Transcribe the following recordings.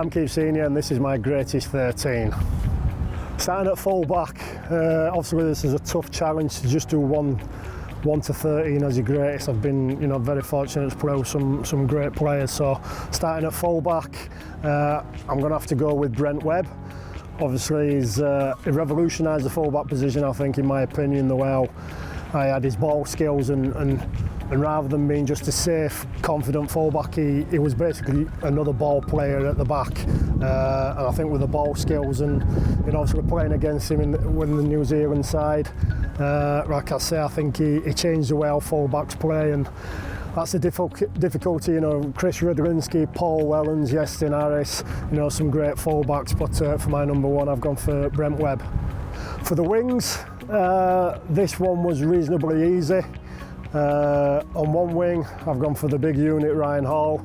Sam keeps seeing you, and this is my greatest 13. Starting at full back, obviously this is a tough challenge to just do 1 to 13 as your greatest. I've been, very fortunate to play with some great players. So starting at full back, I'm going to have to go with Brent Webb. Obviously, he revolutionised the full back position, I think, in my opinion, the way I had his ball skills and rather than being just a safe, confident fullback, he was basically another ball player at the back. And I think with the ball skills and obviously playing against him when the New Zealand side, like I say, I think he changed the way our fullbacks play, and that's the difficulty. Chris Rudlinski, Paul Wellens, Yestin Harris, some great fullbacks. But for my number one, I've gone for Brent Webb. For the wings, this one was reasonably easy. On one wing, I've gone for the big unit, Ryan Hall.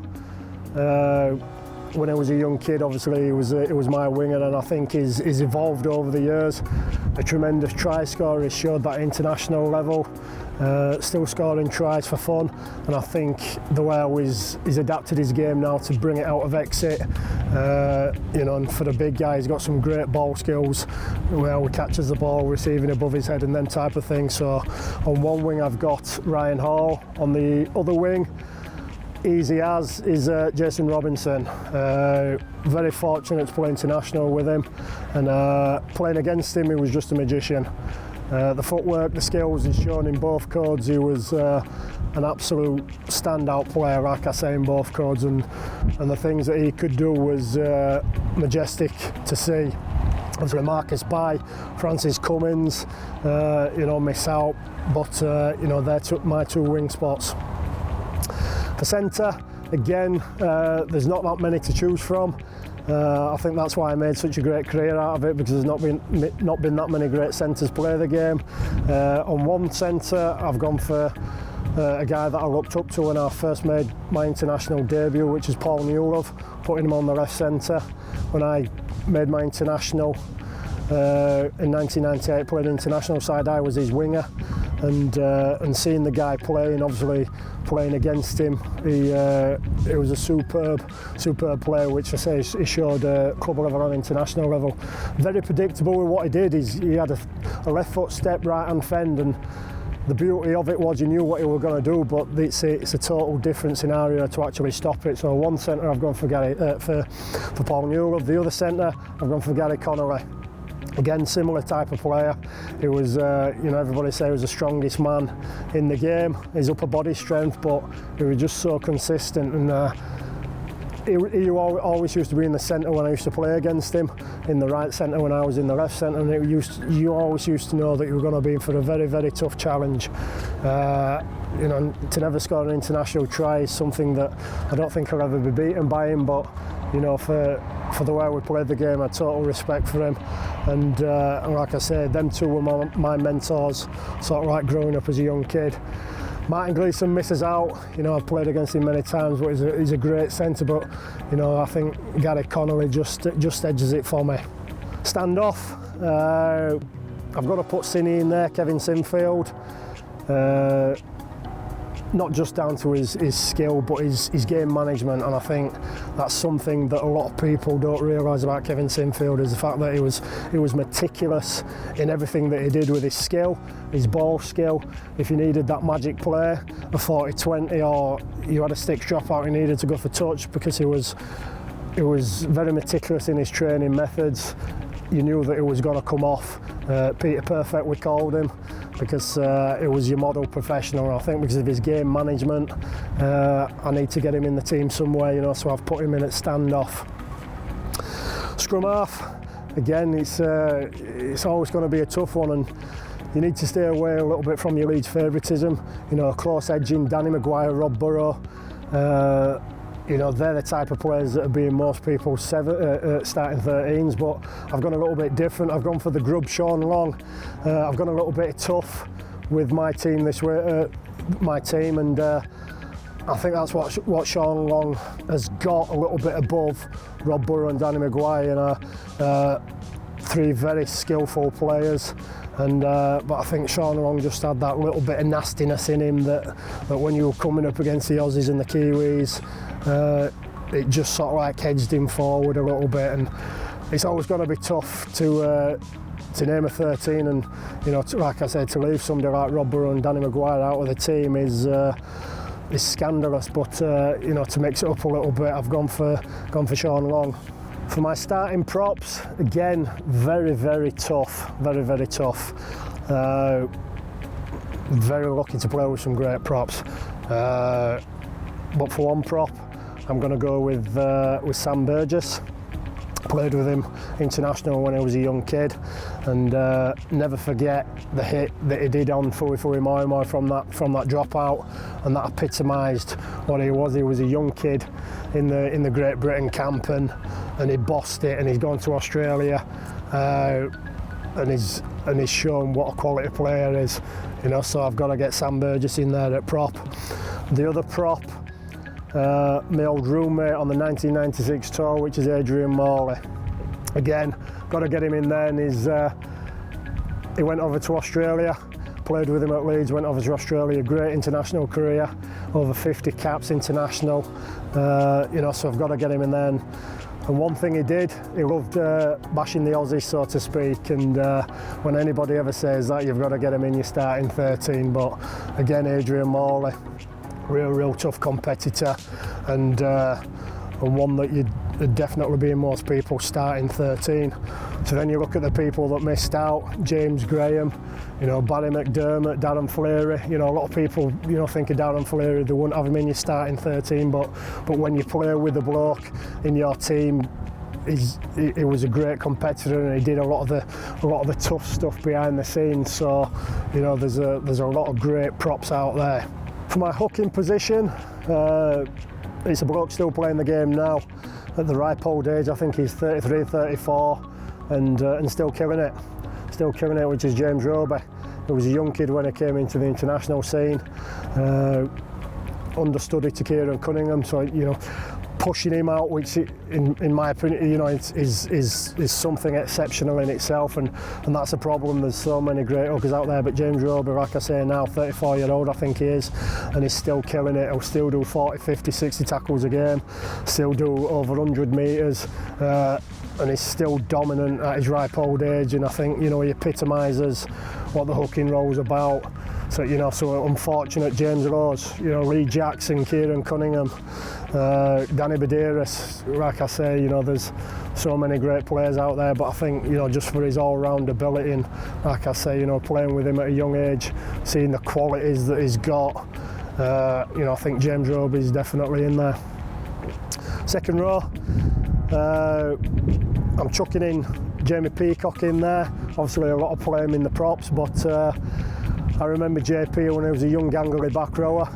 When I was a young kid, obviously it was my winger, and I think he's evolved over the years. A tremendous try scorer. He's showed that international level, still scoring tries for fun, and I think the way he's adapted his game now to bring it out of exit, and for the big guy, he's got some great ball skills, where he catches the ball, receiving above his head and them type of thing. So on one wing I've got Ryan Hall. On the other wing, easy as is Jason Robinson. Very fortunate to play international with him, and playing against him, he was just a magician. The footwork, the skills he's shown in both codes, he was an absolute standout player, like I say, in both codes, and the things that he could do was majestic to see. Obviously Marcus Bai, Francis Cummins, miss out, but they took my 2 wing spots. For centre, again, there's not that many to choose from. I think that's why I made such a great career out of it, because there's not been that many great centres play the game. On one centre, I've gone for a guy that I looked up to when I first made my international debut, which is Paul Newlove, putting him on the left centre. When I made my international in 1998, playing international side, I was his winger, and seeing the guy playing, obviously playing against him, he was a superb player, which I say he showed club level and international level. Very predictable with what he did. He had a left foot step, right hand fend, and the beauty of it was you knew what he was going to do, but it's a total different scenario to actually stop it. So one centre I've gone for Paul Newlove. The other centre I've gone for Gary Connolly. Again, similar type of player. He was, everybody say he was the strongest man in the game. His upper body strength, but he was just so consistent, and he always used to be in the centre when I used to play against him, in the right centre when I was in the left centre, and you always used to know that you were going to be in for a very, very tough challenge. To never score an international try is something that I don't think I'll ever be beaten by him, but for the way we played the game, I had total respect for him, and like I said, them two were my mentors, sort of like growing up as a young kid. Martin Gleeson misses out. I've played against him many times, but he's a great centre. But I think Gary Connolly just edges it for me. Stand off. I've got to put Sinny in there, Kevin Sinfield. Not just down to his skill, but his game management, and I think that's something that a lot of people don't realise about Kevin Sinfield, is the fact that he was meticulous in everything that he did with his skill, his ball skill. If you needed that magic play, a 40-20, or you had a stick drop out, you needed to go for touch, because he was very meticulous in his training methods. You knew that it was going to come off. Peter Perfect, we called him, because it was your model professional. And I think because of his game management, I need to get him in the team somewhere, so I've put him in at standoff. Scrum half, again, it's always going to be a tough one, and you need to stay away a little bit from your Leeds favouritism. Close edging, Danny Maguire, Rob Burrow. They're the type of players that are being most people's starting 13s, but I've gone a little bit different. I've gone for the grub Sean Long. I've gone a little bit tough with my team this way, and I think that's what Sean Long has got a little bit above Rob Burrow and Danny Maguire. 3 very skillful players, but I think Sean Long just had that little bit of nastiness in him that when you were coming up against the Aussies and the Kiwis, it just sort of like edged him forward a little bit, and it's always going to be tough to name a 13, and like I said, to leave somebody like Rob Burrow and Danny Maguire out of the team is scandalous. But to mix it up a little bit, I've gone for Sean Long. For my starting props, again, very tough, very tough. Very lucky to play with some great props. But for one prop, I'm going to go with Sam Burgess. Played with him international when I was a young kid, and never forget the hit that he did on Fui Moi Moi from that dropout, and that epitomised what he was. He was a young kid in the Great Britain camp, and he bossed it, and he's gone to Australia, and he's shown what a quality player is. So I've got to get Sam Burgess in there at prop. The other prop, my old roommate on the 1996 tour, which is Adrian Morley. Again, got to get him in there, and he went over to Australia, played with him at Leeds, went over to Australia, great international career, over 50 caps international, so I've got to get him in there. And one thing he did, he loved bashing the Aussies, so to speak, and when anybody ever says that, you've got to get him in your starting 13. But again, Adrian Morley, real tough competitor, and one that you'd definitely be in most people's starting 13. So then you look at the people that missed out: James Graham, Barry McDermott, Darren Fleary. A lot of people think of Darren Fleary, they wouldn't have him in your starting 13, but when you play with the bloke in your team, he was a great competitor, and he did a lot of the tough stuff behind the scenes. So there's a lot of great props out there. For my hooking position, it's a bloke still playing the game now at the ripe old age. I think he's 33, 34, and still killing it, which is James Roby. He was a young kid when he came into the international scene, understudy to Kieran Cunningham, so pushing him out, which in my opinion, is something exceptional in itself, and that's a problem. There's so many great hookers out there, but James Roby, like I say, now 34-year-old I think he is, and he's still killing it. He'll still do 40, 50, 60 tackles a game, still do over 100 metres, and he's still dominant at his ripe old age, and I think he epitomises what the hooking role's about. So unfortunate James Rose, Lee Jackson, Kieran Cunningham, Danny Badeiras, like I say, there's so many great players out there, but I think, just for his all-round ability, and like I say, playing with him at a young age, seeing the qualities that he's got, I think James Roby is definitely in there. Second row, I'm chucking in Jamie Peacock in there. Obviously a lot of playing in the props, but I remember JP when he was a young gangly back rower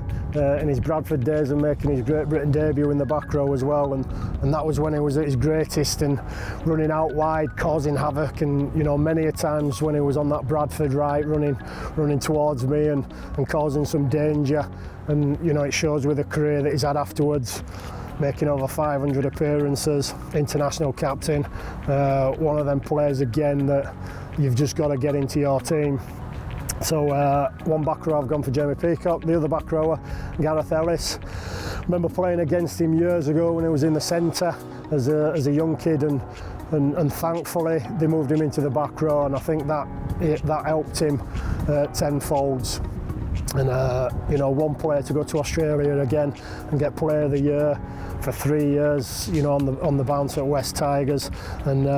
in his Bradford days, and making his Great Britain debut in the back row as well, and that was when he was at his greatest, and running out wide, causing havoc, and many a times when he was on that Bradford right, running towards me and causing some danger, and it shows with the career that he's had afterwards, making over 500 appearances, international captain, one of them players again that you've just got to get into your team. So one back row I've gone for Jamie Peacock, the other back rower Gareth Ellis. Remember playing against him years ago when he was in the centre as a young kid, and thankfully they moved him into the back row, and I think that helped him tenfolds. And one player to go to Australia again and get Player of the Year for 3 years, on the bounce at West Tigers, and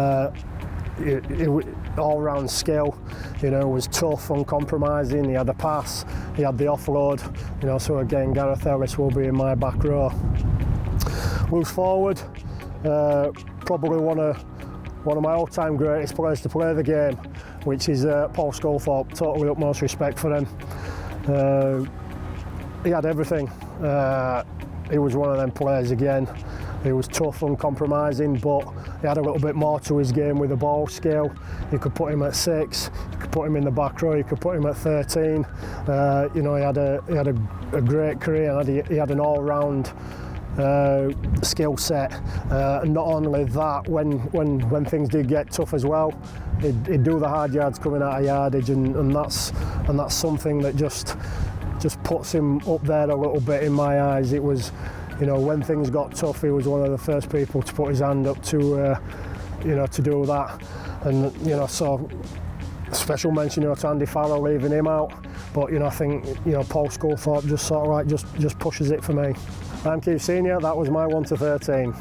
all-round skill, was tough, uncompromising. He had a pass, he had the offload, so again, Gareth Ellis will be in my back row. Loose forward, probably one of my all-time greatest players to play the game, which is Paul Sculthorpe. Totally utmost respect for him. He had everything. He was one of them players again. He was tough, uncompromising, but he had a little bit more to his game with the ball skill. You could put him at 6, you could put him in the back row, you could put him at 13. He had a great career, and he had an all-round skill set. And not only that, when things did get tough as well, he'd do the hard yards coming out of yardage, and that's something that just puts him up there a little bit in my eyes. It was You know, when things got tough, he was one of the first people to put his hand up to, you know, to do that. And you know, so special mention, you know, to Andy Farrell, leaving him out. But you know, I think, you know, Paul Sculthorpe just sort of like just pushes it for me. I'm Keith Senior. That was my 1 to 13.